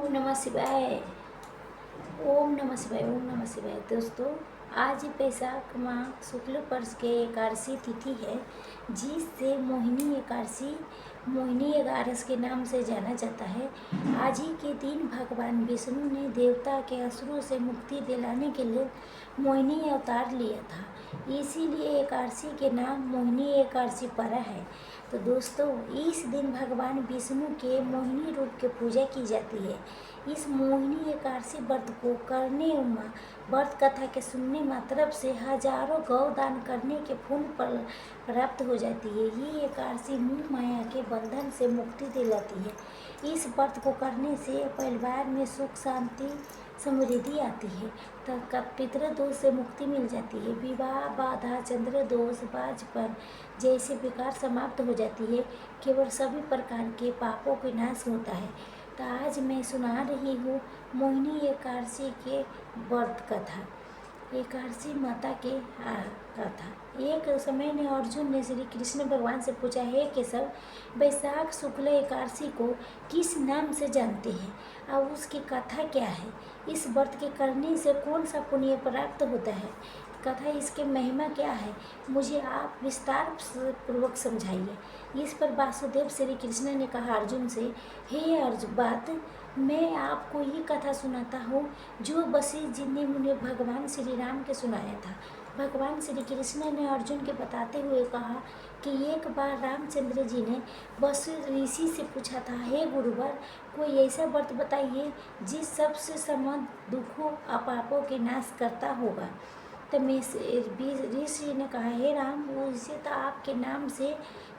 नमः शिवाय। ओम नमः शिवाय। ओम नमः शिवाय। दोस्तों, आज बैसाख माह शुक्ल पक्ष के एकादशी तिथि है, जिससे मोहिनी एकादशी मोहिनी एकादश के नाम से जाना जाता है। आज ही के दिन भगवान विष्णु ने देवता के असुरों से मुक्ति दिलाने के लिए मोहिनी अवतार लिया था, इसीलिए एकादशी के नाम मोहिनी एकादशी पड़ा है। तो दोस्तों, इस दिन भगवान विष्णु के मोहिनी रूप की पूजा की जाती है। इस मोहिनी एकादशी व्रत को करने व्रत कथा के सुनने मात्र से हजारों गौ दान करने के पुण्य प्राप्त हो जाती है। ये एकादशी मोह माया के बंधन से मुक्ति दिलाती है। इस व्रत को करने से परिवार में सुख शांति समृद्धि आती है, तो पितृदोष से मुक्ति मिल जाती है। विवाह बाधा चंद्र दोष बाजपन जैसे विकार समाप्त हो जाती है। केवल सभी प्रकार के पापों के नाश होता है। तो आज मैं सुना रही हूँ मोहिनी एकादशी के व्रत कथा, एकादशी माता के कथा। एक समय ने अर्जुन ने श्री कृष्ण भगवान से पूछा, हे केशव, बैसाख शुक्ल एकादशी को किस नाम से जानते हैं और उसकी कथा क्या है? इस व्रत के करने से कौन सा पुण्य प्राप्त होता है? कथा इसके महिमा क्या है, मुझे आप विस्तार पूर्वक समझाइए। इस पर वासुदेव श्री कृष्ण ने कहा अर्जुन से, हे अर्जुन, बात मैं आपको ये कथा सुनाता हूँ जो वशिष्ठ जी ने मुझे भगवान श्री राम के सुनाया था। भगवान श्री कृष्ण ने अर्जुन के बताते हुए कहा कि एक बार रामचंद्र जी ने वशिष्ठ ऋषि से पूछा था, हे गुरुवर, कोई ऐसा व्रत बताइए जिस सबसे समस्त दुखों पापों के नाश करता होगा। तो ऋषि ने कहा, हे राम, उससे तो आपके नाम से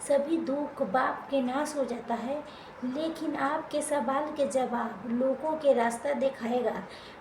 सभी दुख बाप के नाश हो जाता है, लेकिन आपके सवाल के जवाब लोगों के रास्ता दिखाएगा,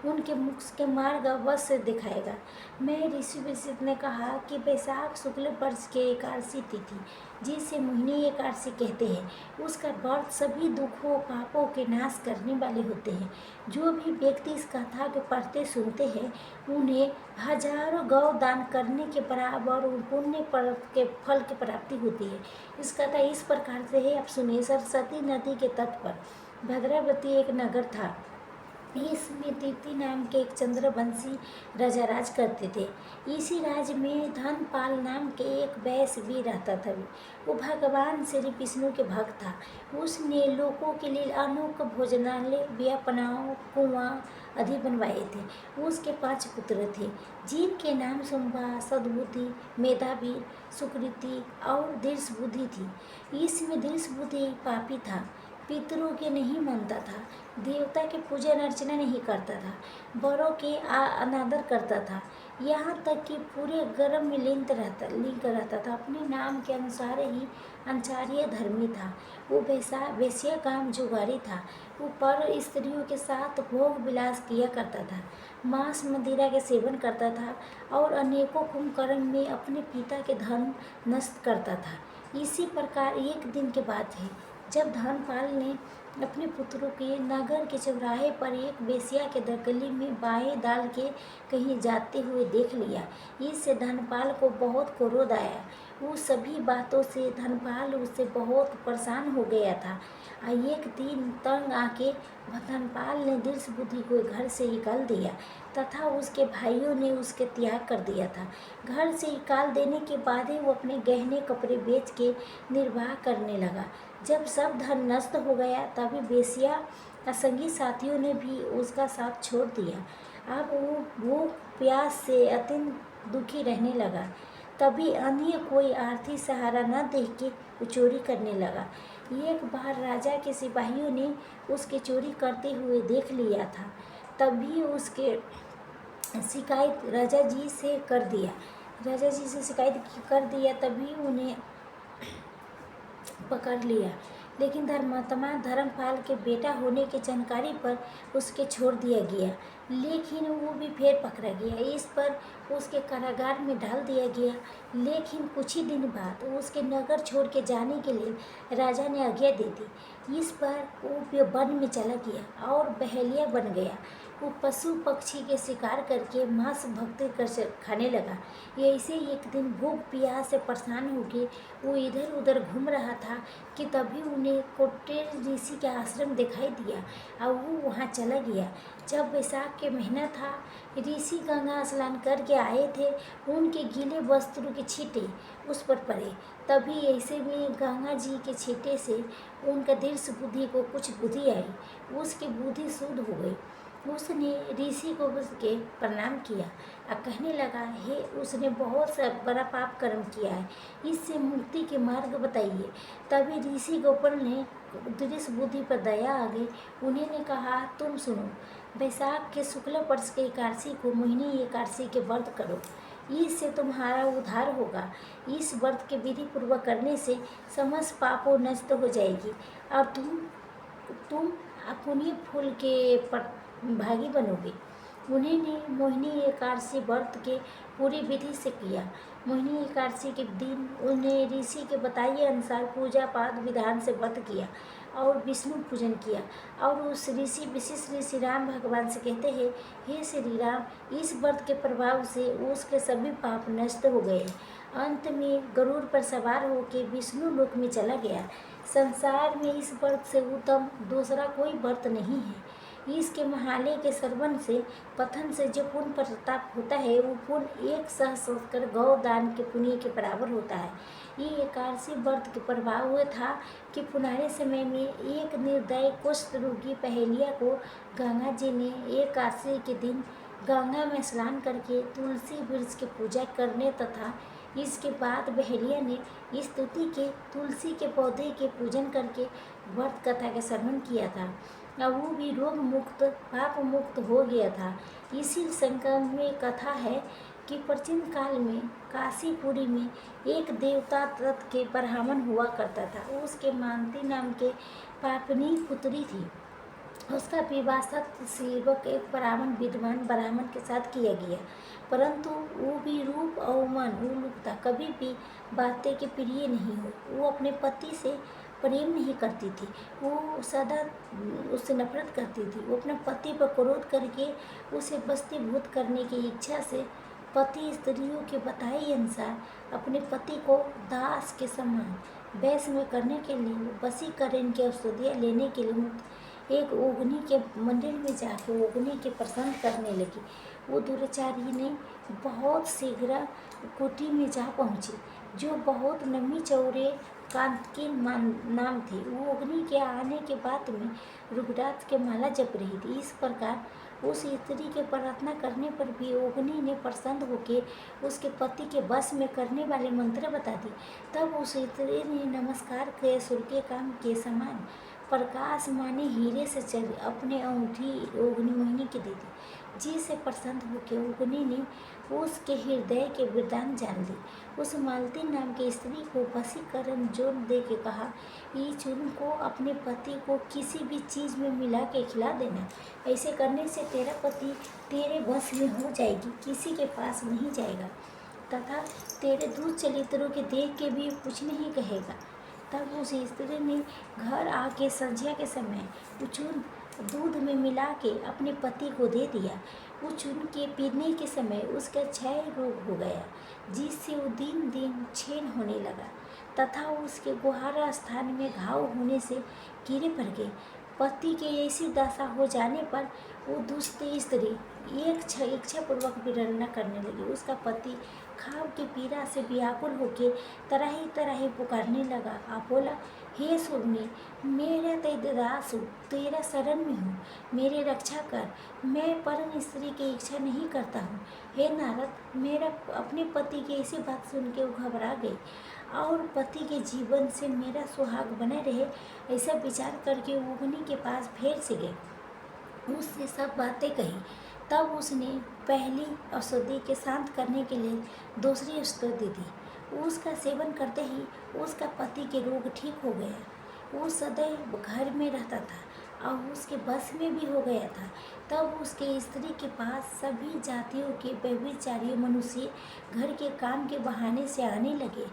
उनके मुख के मार्ग अवश्य दिखाएगा। मैं ऋषि विशिष्ट ने कहा कि बैसाख शुक्ल पक्ष के एकादशी तिथि, जिसे मोहिनी एकादशी कहते हैं, उसका व्रत सभी दुखों पापों के नाश करने वाले होते हैं। जो भी व्यक्ति इस कथा को पढ़ते सुनते हैं, उन्हें हजारों गौ दान करने के बराबर पुण्य के फल की प्राप्ति होती है। इस कथा इस प्रकार से है, आप सुनिए। सरस्वती नदी के तट पर भद्रावती एक नगर था। इसमें तीति नाम के एक चंद्रवंशी राजा राज करते थे। इसी राज्य में धनपाल नाम के एक वैश्य भी रहता था। वो भगवान श्री विष्णु के भक्त था। उसने लोगों के लिए अनोखा भोजनालय, व्यापनाओं, कुआं आदि बनवाए थे। उसके 5 पुत्र थे, जिनके नाम सुंबा, सद्बुद्धि, मेधावी, सुकृति और दृढ़बुद्धि थी। इसमें दृढ़बुद्धि पापी था, पितरों के नहीं मानता था, देवता के पूजन अर्चना नहीं करता था, बड़ों के अनादर करता था, यहाँ तक कि पूरे गर्भ में लिंक रहता था। अपने नाम के अनुसार ही आचार्य धर्मी था। वो वेश्या काम जुगारी था। वो पर स्त्रियों के साथ भोग विलास किया करता था, मांस मदिरा के सेवन करता था और अनेकों कुंभकर्ण में अपने पिता के धन नष्ट करता था। इसी प्रकार एक दिन के बात है, जब धनपाल ने अपने पुत्रों के नगर के चौराहे पर एक वेश्या के गली में बाएं डाल के कहीं जाते हुए देख लिया। इससे धनपाल को बहुत क्रोध आया। वो सभी बातों से धनपाल उससे बहुत परेशान हो गया था। एक दिन तंग आके धनपाल ने दृढ़बुद्धि को घर से निकाल दिया तथा उसके भाइयों ने उसके त्याग कर दिया था। घर से निकाल देने के बाद ही वो अपने गहने कपड़े बेच के निर्वाह करने लगा। जब सब धन नष्ट हो गया, तभी वेश्या संगी साथियों ने भी उसका साथ छोड़ दिया। अब वो भूख प्यास से अत्यंत दुखी रहने लगा। तभी अन्य कोई आर्थिक सहारा न देख के वो चोरी करने लगा। एक बार राजा के सिपाहियों ने उसके चोरी करते हुए देख लिया था। तभी उसके शिकायत राजा जी से कर दिया। तभी उन्हें पकड़ लिया, लेकिन धर्मात्मा धर्मपाल के बेटा होने की जानकारी पर उसके छोड़ दिया गया, लेकिन वो भी फिर पकड़ा गया। इस पर उसके कारागार में डाल दिया गया। लेकिन कुछ ही दिन बाद उसके नगर छोड़ के जाने के लिए राजा ने आज्ञा दे दी। इस पर वो वन में चला गया और बहेलिया बन गया। वो पशु पक्षी के शिकार करके मांस भक्ति कर खाने लगा। ऐसे ही एक दिन भूख प्यास से परेशान होकर वो इधर उधर घूम रहा था कि तभी उन्हें कोटेर ऋषि का आश्रम दिखाई दिया और वो वहाँ चला गया। जब बैसाख के महीना था, ऋषि गंगा स्नान करके आए थे। उनके गीले वस्त्रों के छींटे उस पर पड़े। तभी ऐसे में गंगा जी के छींटे से उनका दृश्य बुद्धि को कुछ बुद्धि आई, उसकी बुद्धि शुद्ध हो गई। उसने ऋषि को उसके प्रणाम किया और कहने लगा, हे उसने बहुत सा बड़ा पाप कर्म किया है, इससे मुक्ति के मार्ग बताइए। तभी ऋषि गोपाल ने दृश्य बुद्धि पर दया आ गई। उन्होंने कहा, तुम सुनो, बैसाख के शुक्ल पक्ष के एकादशी को मोहिनी एकादशी के व्रत करो, इससे तुम्हारा उद्धार होगा। इस व्रत के विधि पूर्वक करने से समस्त पापों नष्ट हो जाएगी और तुम पुण्य फूल के भागी बनोगे। उन्होंने मोहिनी एकादशी व्रत के पूरी विधि से किया। मोहिनी एकादशी के दिन उन्हें ऋषि के बताए अनुसार पूजा पाठ विधान से व्रत किया और विष्णु पूजन किया। और उस ऋषि विशिष्ट ऋषि राम भगवान से कहते हैं, हे श्री राम, इस व्रत के प्रभाव से उसके सभी पाप नष्ट हो गए। अंत में गरुड़ पर सवार होकर विष्णु लोक में चला गया। संसार में इस व्रत से उत्तम दूसरा कोई व्रत नहीं है। इसके महालय के श्रवण से पठन से जो पुण्य प्रताप होता है, वो पुण्य 1 सहस्त्र गौ दान के पुण्य के बराबर होता है। ये एकादशी व्रत के प्रभाव हुआ था कि पुराने समय में एक निर्दयी कुष्ठ रोगी पहेलिया को गंगा जी ने एकादशी के दिन गंगा में स्नान करके तुलसी वृक्ष की पूजा करने तथा इसके बाद बहेलिया ने स्तुति के तुलसी के पौधे के पूजन करके व्रत कथा का श्रवण किया था और वो भी रोग मुक्त पाप मुक्त हो गया था। इसी संकल्प में कथा है कि प्राचीन काल में काशीपुरी में एक देवता तत्व के ब्राह्मण हुआ करता था। उसके मानती नाम के पापनी पुत्री थी। उसका विवाह सत्य सेवक एक ब्राह्मण विद्वान ब्राह्मण के साथ किया गया, परंतु वो भी रूप और मन उलूकता कभी भी बातें के प्रिय नहीं हुई। वो अपने पति से प्रेम नहीं करती थी, वो सदा उससे नफरत करती थी। वो अपने पति पर क्रोध करके उसे बस्तीभूत करने की इच्छा से पति स्त्रियों के बताए अनुसार अपने पति को दास के समान वैश्य में करने के लिए वशीकरण की औषधियाँ लेने के लिए एक ओगनी के मंदिर में जाकर ओगनी के प्रसन्न करने लगी। वो दुराचारी ने बहुत शीघ्र कुटी में जा पहुँची, जो बहुत लंबी चौड़े कांत नाम थी। वो अग्नि के आने के बाद में रुद्राक्ष के माला जप रही थी। इस प्रकार उस स्त्री के प्रार्थना करने पर भी अग्नि ने प्रसन्न होकर उसके पति के वश में करने वाले मंत्र बता दी। तब उस स्त्री ने नमस्कार किए सूर्य के काम के समान प्रकाश माने हीरे से चली अपने अंगूठी अग्नि मोहिनी के दे दी, जिससे प्रसन्न होकर अग्नि ने उसके हृदय के वरदान जान ली। उस मालती नाम की स्त्री को वशीकरण जोर दे के कहा, ये चूर्ण को अपने पति को किसी भी चीज़ में मिला के खिला देना। ऐसे करने से तेरा पति तेरे वश में हो जाएगी, किसी के पास नहीं जाएगा तथा तेरे दूध चरित्रों के देख के भी कुछ नहीं कहेगा। तब उस स्त्री ने घर आके संध्या के समय वो चूर्ण दूध में मिला के अपने पति को दे दिया। वो चूर्ण के पीने के समय उसका क्षय रोग हो गया, जिससे वो दिन दिन छीन होने लगा तथा उसके गुहारा स्थान में घाव होने से कीड़े पड़ गए। पति के ऐसी दशा हो जाने पर वो दुष्ट स्त्री इच्छापूर्वक विडंबना करने लगी। उसका पति खाव की पीड़ा से व्याकुल होकर तरह तरह पुकारने लगा। आप बोला, हे सुरनी, मेरा दास हूँ, तेरा शरण में हूँ, मेरी रक्षा कर। मैं परम स्त्री की इच्छा नहीं करता हूँ। हे नारद, मेरा अपने पति की ऐसी बात सुन के वो घबरा गई और पति के जीवन से मेरा सुहाग बने रहे, ऐसा विचार करके वो अग्नि के पास फिर से गए, उससे सब बातें कही। तब उसने पहली औषधि के शांत करने के लिए दूसरी औषधि दी। उसका सेवन करते ही उसका पति के रोग ठीक हो गया। वो सदैव घर में रहता था और उसके बस में भी हो गया था। तब उसके स्त्री के पास सभी जातियों के व्यभिचारी मनुष्य घर के काम के बहाने से आने लगे।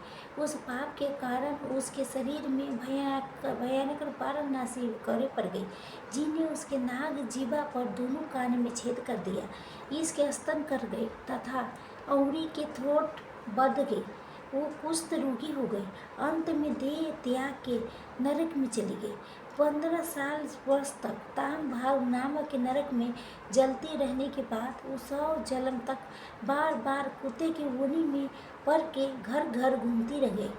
उस पाप के कारण उसके शरीर में भयानक भयानक पारनासी करे पड़ गई, जिन्हें उसके नाग जीवा पर दोनों कान में छेद कर दिया, इसके स्तन कर गए तथा औरी के थ्रोट बंध गई। वो कुष्ठ रोगी हो गई। अंत में देह त्याग के नरक में चली गई। 15 साल वर्ष तक ताम भाव नामक के नरक में जलते रहने के बाद वो 100 जन्म तक बार बार कुत्ते की योनि में पड़ के घर घर घूमती रह गई।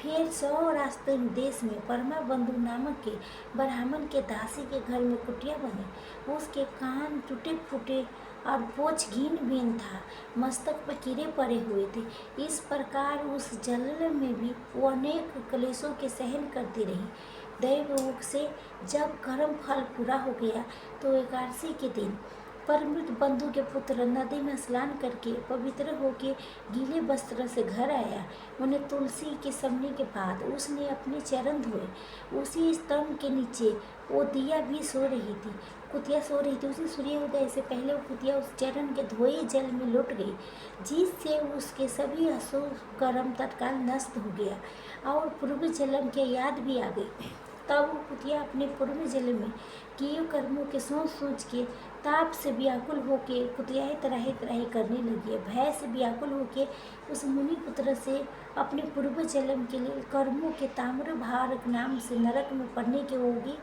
फिर सौराष्ट्र देश में परमा बंधु नामक के ब्राह्मण के दासी के घर में कुटिया बनी। उसके कान टूटे फूटे और पोछ घीन बीन था, मस्तक पर कीड़े पड़े हुए थे। इस प्रकार उस जल में भी वो अनेक क्लेशों के सहन करती रही। दैवयोग से जब कर्म फल पूरा हो गया तो एकादशी के दिन परमृत बंधु के पुत्र नदी में स्नान करके पवित्र होके गीले वस्त्र से घर आया। उन्हें तुलसी के समने के बाद उसने अपने चरण धोए। उसी स्तंभ के नीचे वो दिया भी सो रही थी, कुतिया सो रही थी। उसी सूर्योदय से पहले वो कुतिया उस चरण के धोए जल में लौट गई, जिससे उसके सभी अशुभ कर्म तत्काल नष्ट हो गया और पूर्व जन्म की याद भी आ गई। तब वो कुतिया अपने पूर्व जन्म में किए कर्मों के सोच सोच के ताप से व्याकुल होके कुतियाही तराही तराही करने लगी। भय से व्याकुल होके उस मुनि पुत्र से अपने पूर्व जन्म के लिए कर्मों के ताम्र भार नाम से नरक में पड़ने की होगी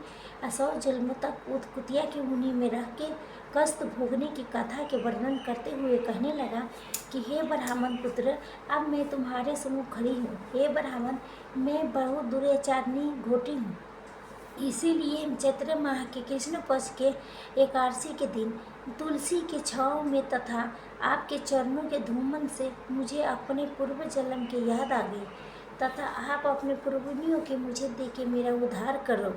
100 जन्म तक उस कुतिया की मुनि में रह के कष्ट भोगने की कथा के वर्णन करते हुए कहने लगा कि हे ब्राह्मण पुत्र, अब मैं तुम्हारे सम्मुख खड़ी हूँ। हे ब्राह्मण, मैं बहुत दुराचारणी घोटी हूँ। इसीलिए चैत्र माह के कृष्ण पक्ष के एकादशी के दिन तुलसी के छाँव में तथा आपके चरणों के धूमन से मुझे अपने पूर्व जन्म की याद आ गई तथा आप अपने पूर्वजों के मुझे दे के मेरा उद्धार करो।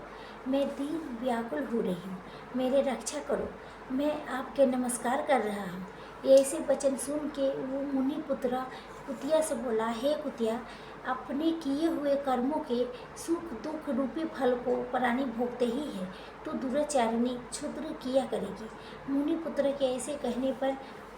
मैं दीन व्याकुल हो रही हूँ, मेरे रक्षा करो। मैं आपके नमस्कार कर रहा हूँ। ऐसे वचन सुन के वो मुनि पुत्र कुतिया से बोला, हे कुतिया, अपने किए हुए कर्मों के सुख दुख रूपी फल को प्राणी भोगते ही है, तो दुराचारणी क्षुद्र किया करेगी। मुनि पुत्र के ऐसे कहने पर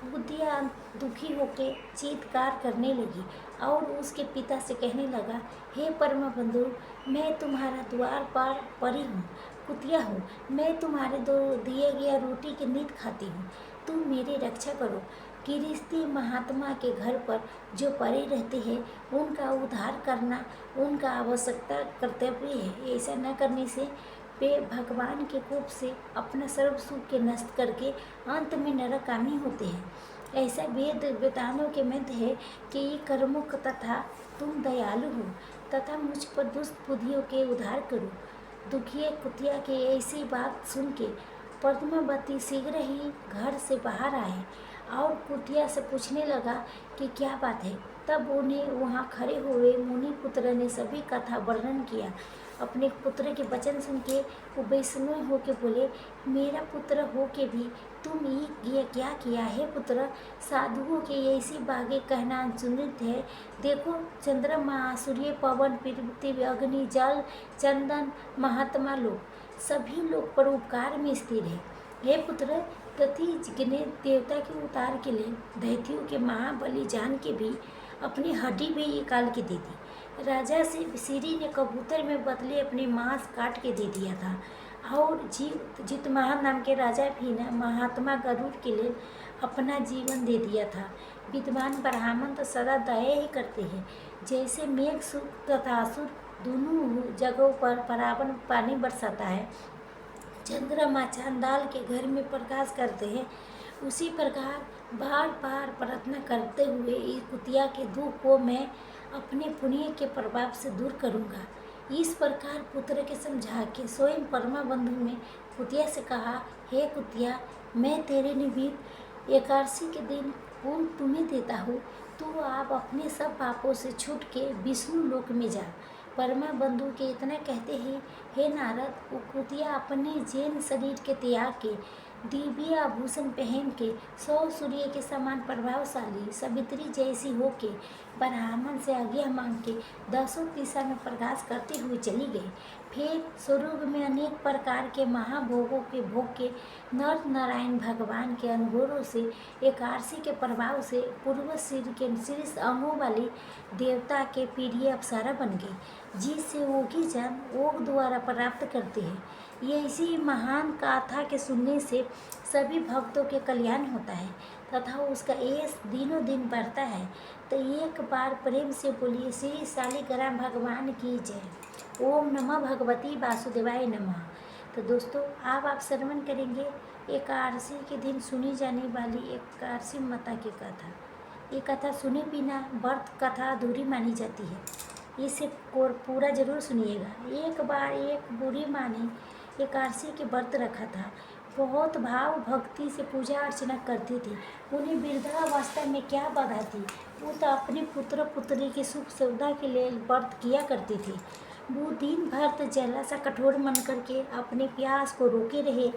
कुतिया दुखी होकर चीत्कार करने लगी और उसके पिता से कहने लगा, हे परम बंधु, मैं तुम्हारा द्वार पार परी हूँ, कुतिया हूँ। मैं तुम्हारे दो दिए गया रोटी की नींद खाती हूँ, तुम मेरी रक्षा करो। गृहस्थी महात्मा के घर पर जो परे रहते हैं उनका उद्धार करना उनका आवश्यकता कर्तव्य है। ऐसा न करने से वे भगवान के कोप से अपना सर्व सुख के नष्ट करके अंत में नरकामी होते हैं। ऐसा वेद वेतानों के मध्य है कि ये कर्मों तथा तुम दयालु हो तथा मुझ पर दुष्ट बुद्धियों के उद्धार करो। दुखिए कुतिया के ऐसी बात सुन के पद्मावती शीघ्र ही घर से बाहर आए और कुतिया से पूछने लगा कि क्या बात है। तब उन्हें वहाँ खड़े हुए मुनि पुत्र ने सभी कथा वर्णन किया। अपने पुत्र के वचन सुन के वो वैष्णव होके बोले, मेरा पुत्र हो के भी तुम ये क्या किया है पुत्र? साधुओं के ऐसी बातें कहना अनुचित है। देखो, चंद्रमा, सूर्य, पवन, पृथ्वी, अग्नि, जल, चंदन, महात्मा लोग सभी लोग परोपकार में स्थिर है। हे पुत्र, प्रति जिगने देवता के उतार के लिए दैत्यों के महाबली जान के भी अपनी हड्डी भी निकाल के दे दी। राजा से सीरी ने कबूतर में बदले अपने मांस काट के दे दिया था और जितमहान नाम के राजा भी ने महात्मा गरुड़ के लिए अपना जीवन दे दिया था। विद्वान ब्राह्मण तो सदा दया ही करते हैं। जैसे मेघ सुख तथा असुर दोनों जगहों पर परावन पानी बरसाता है, चंद्रमा चांदाल के घर में प्रकाश करते हैं, उसी प्रकार बार बार प्रार्थना करते हुए इस कुतिया के दुख को मैं अपने पुण्य के प्रभाव से दूर करूँगा। इस प्रकार पुत्र के समझा के स्वयं परमा बंधु ने कुतिया से कहा, हे कुतिया, मैं तेरे निमित्त एकादशी के दिन पुण्य तुम्हें देता हूँ, तो आप अपने सब पापों से छूट के विष्णु लोक में जा। परमा बंधु के इतना कहते ही हे नारद, वो कुतिया अपने जैन शरीर के त्याग के दिव्य आभूषण पहन के 100 सूर्य के समान प्रभावशाली सावित्री जैसी होके ब्राह्मण से आज्ञा मांग के 10 दिशा में प्रकाश करते हुए चली गई। फिर स्वर्ग में अनेक प्रकार के महाभोगों के भोग के नर नारायण भगवान के अनुग्रह से एकादशी के प्रभाव से पूर्व सिर के शीर्ष अंगों वाली देवता के प्रिय अप्सरा बन गई, जिससे ओगी जन ओग द्वारा प्राप्त करते हैं। ये इसी महान गाथा के सुनने से सभी भक्तों के कल्याण होता है तथा उसका यश दिनों दिन बढ़ता है। तो एक बार प्रेम से बोलिए श्री शालिग्राम भगवान की जय। ओम नमः भगवती वासुदेवाय नमः। तो दोस्तों आप श्रवण करेंगे एकादशी के दिन सुनी जाने वाली एकादशी माता की कथा। ये कथा सुने बिना व्रत कथा अधूरी मानी जाती है, इसे पूरा जरूर सुनिएगा। एक बार एक बूढ़ी माँ ने एकादशी के व्रत रखा था। बहुत भाव भक्ति से पूजा अर्चना करती थी। उन्हें वृद्धावस्था में क्या बाधा थी, वो तो अपने पुत्र पुत्री की सुख सुविधा के लिए व्रत किया करती थी। वो दिन भर तो जरा सा कठोर मन करके अपने प्यास को रोके रहे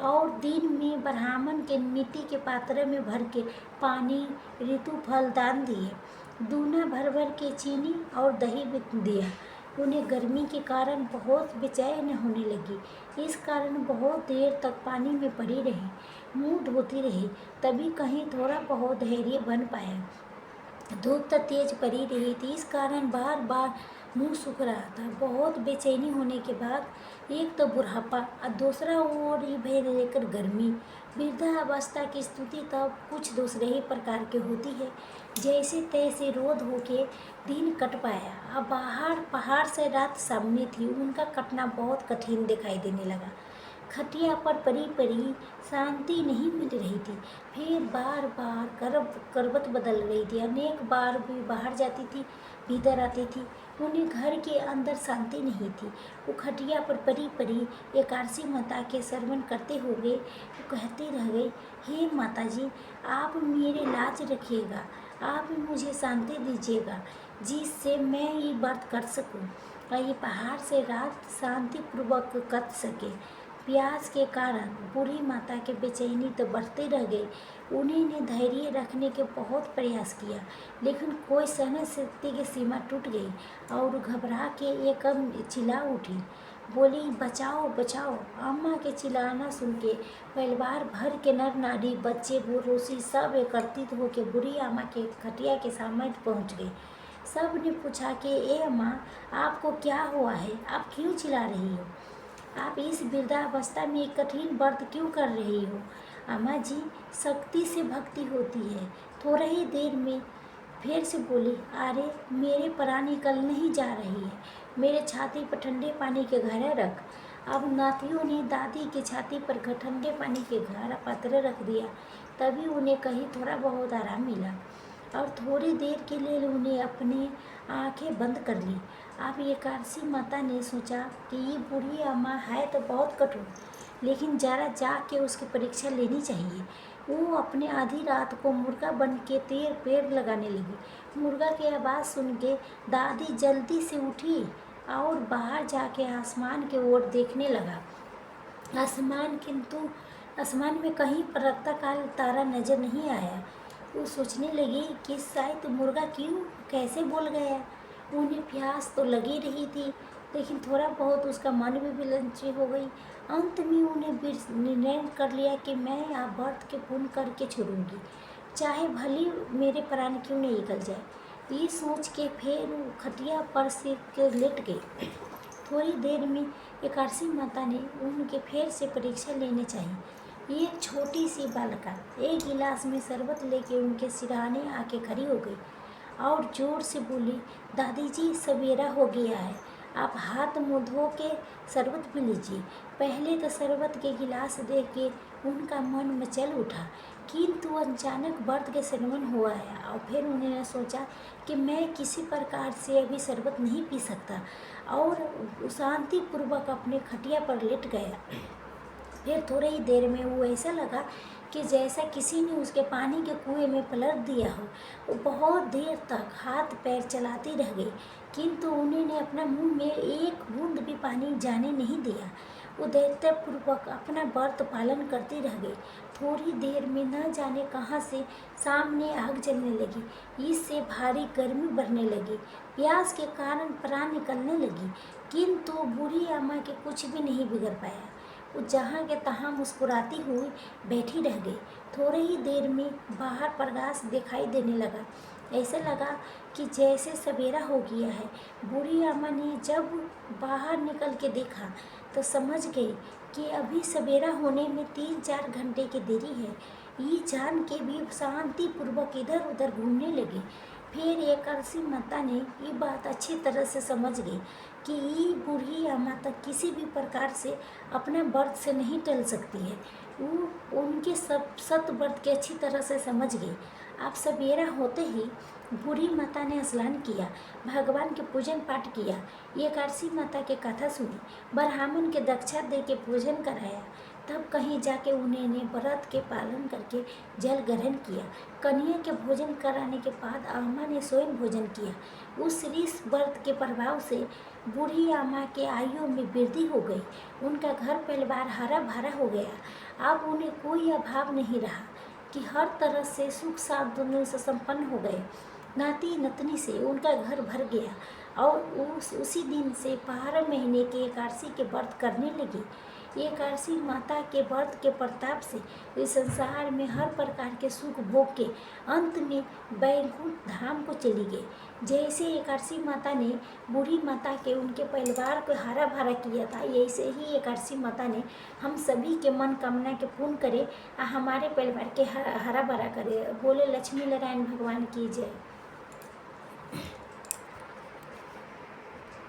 और दिन में ब्राह्मण के मिट्टी के पात्र में भर के पानी ऋतु फल दान दिए। दूना भर भर के चीनी और दही भी दिया। उन्हें गर्मी के कारण बहुत बेचैन होने लगी, इस कारण बहुत देर तक पानी में पड़ी रही, मुंह धोती रही। तभी कहीं थोड़ा बहुत धैर्य बन पाया। धूप तो तेज पड़ी रही थी, इस कारण बार बार मुंह सूख रहा था। बहुत बेचैनी होने के बाद एक तो बुढ़ापा और दूसरा ओर ये भय लेकर गर्मी। वृद्धावस्था की स्थिति तब कुछ दूसरे ही प्रकार की होती है। जैसे तैसे रोध होके दिन कट पाया। अब बाहर पहाड़ से रात सामने थी, उनका कटना बहुत कठिन दिखाई देने लगा। खटिया पर पड़ी पड़ी शांति नहीं मिल रही थी। फिर बार बार करवट बदल रही थी। अनेक बार भी बाहर जाती थी, भीतर आती थी। उन्हें घर के अंदर शांति नहीं थी। वो खटिया पर पड़ी पड़ी एकादशी माता के श्रवण करते हुए कहते रह गए, हे माता जी, आप मेरे लाज रखिएगा, आप मुझे शांति दीजिएगा, जिससे मैं ये व्रत कर सकूं और ये पहाड़ से रात शांतिपूर्वक कट सके। प्यास के कारण बूढ़ी माता के बेचैनी तो बढ़ते रह गई। उन्होंने धैर्य रखने के बहुत प्रयास किया, लेकिन कोई सहन शक्ति की सीमा टूट गई और घबरा के एकदम चिल्ला उठी, बोली, बचाओ बचाओ। अम्मा के चिल्लाना सुन के परिवार भर के नर नारी, बच्चे, बूढ़ोसी सब एकत्रित होकर बूढ़ी अम्मा के खटिया के सामने पहुंच गए। सब ने पूछा कि ए अम्मा, आपको क्या हुआ है, आप क्यों चिल्ला रही हो, आप इस वृद्धावस्था में एक कठिन व्रत क्यों कर रही हो। अम्मा जी, शक्ति से भक्ति होती है। थोड़ा ही देर में फिर से बोली, अरे मेरे प्राण निकल नहीं जा रही है, मेरे छाती पर ठंडे पानी के घड़ा रख। अब नातियों ने दादी की छाती पर ठंडे पानी के घड़ा पात्र रख दिया। तभी उन्हें कहीं थोड़ा बहुत आराम मिला और थोड़ी देर के लिए उन्हें अपनी आंखें बंद कर ली। अब एकादशी माता ने सोचा कि ये बूढ़ी अम्मा है तो बहुत कठोर, लेकिन जरा जाके उसकी परीक्षा लेनी चाहिए। वो अपने आधी रात को मुर्गा बन के पेड़ लगाने लगी। मुर्गा की आवाज़ सुन के दादी जल्दी से उठी और बाहर जाके आसमान की ओर देखने लगा। आसमान में कहीं प्रातःकाल तारा नजर नहीं आया। वो सोचने लगी कि शायद मुर्गा कैसे बोल गया। उन्हें प्यास तो लगी रही थी, लेकिन थोड़ा बहुत उसका मन भी विलंची हो गई। अंत में उन्हें निर्णय कर लिया कि मैं यहाँ व्रत के पूर्ण करके छोड़ूंगी, चाहे भली मेरे प्राण क्यों नहीं निकल जाए। ये सोच के फिर वो खटिया पर सिर के लेट गई। थोड़ी देर में एकादशी माता ने उनके फिर से परीक्षा लेने चाहिए। एक छोटी सी बालिका एक गिलास में शरबत लेके उनके सिरहाने आके खड़ी हो गई और जोर से बोली, दादी जी, सवेरा हो गया है, आप हाथ मुँह धो के शरबत पी लीजिए। पहले तो शरबत के गिलास देख के उनका मन मचल उठा, किंतु अचानक व्रत के श्रवण हुआ है और फिर उन्होंने सोचा कि मैं किसी प्रकार से अभी शरबत नहीं पी सकता और शांतिपूर्वक अपने खटिया पर लेट गया। फिर थोड़ी ही देर में वो ऐसा लगा कि जैसा किसी ने उसके पानी के कुएं में पलट दिया हो। वो बहुत देर तक हाथ पैर चलाती रह गई, किंतु उन्होंने अपना मुंह में एक बूंद भी पानी जाने नहीं दिया। वो धैर्यपूर्वक अपना व्रत पालन करती रह गई। थोड़ी देर में न जाने कहाँ से सामने आग जलने लगी, इससे भारी गर्मी बढ़ने लगी। प्यास के कारण प्राण निकलने लगी, किंतु बूढ़ी अम्मा के कुछ भी नहीं बिगड़ पाया। वो जहाँ के तहाँ मुस्कुराती हुई बैठी रह गई। थोड़ी ही देर में बाहर प्रकाश दिखाई देने लगा। ऐसा लगा कि जैसे सवेरा हो गया है। बूढ़ी अम्मा ने जब बाहर निकल के देखा तो समझ गई कि अभी सवेरा होने में 3-4 घंटे की देरी है। ये जान के भी शांतिपूर्वक इधर उधर घूमने लगी। फिर एकादशी माता ने ये बात अच्छी तरह से समझ गई कि ये बूढ़ी अम्मा तक किसी भी प्रकार से अपने व्रत से नहीं टल सकती है। वो उनके सब सत व्रत के अच्छी तरह से समझ गई। अब सवेरा होते ही बूढ़ी माता ने स्नान किया, भगवान के पूजन पाठ किया, एकादशी माता के कथा सुनी, ब्राह्मण के दक्षा दे के पूजन कराया। तब कहीं जाके उन्होंने व्रत के पालन करके जल ग्रहण किया। कन्या के भोजन कराने के बाद अम्मा ने स्वयं भोजन किया। उस ऋष व्रत के प्रभाव से बूढ़ी अम्मा के आयु में वृद्धि हो गई। उनका घर परिवार हरा भरा हो गया। अब उन्हें कोई अभाव नहीं रहा कि हर तरह से सुख साधनों से संपन्न हो गए। नाती नतनी से उनका घर भर गया और उसी दिन से 12 महीने के एकादशी के व्रत करने लगी। एकादशी माता के व्रत के प्रताप से इस संसार में हर प्रकार के सुख भोग के अंत में वैकुंठ धाम को चली गई। जैसे एकादशी माता ने बूढ़ी माता के उनके परिवार को हरा भरा किया था, ऐसे ही एकादशी माता ने हम सभी के मन कामना के पूर्ण करे और हमारे परिवार के हरा भरा करे। बोले लक्ष्मी नारायण भगवान की जय।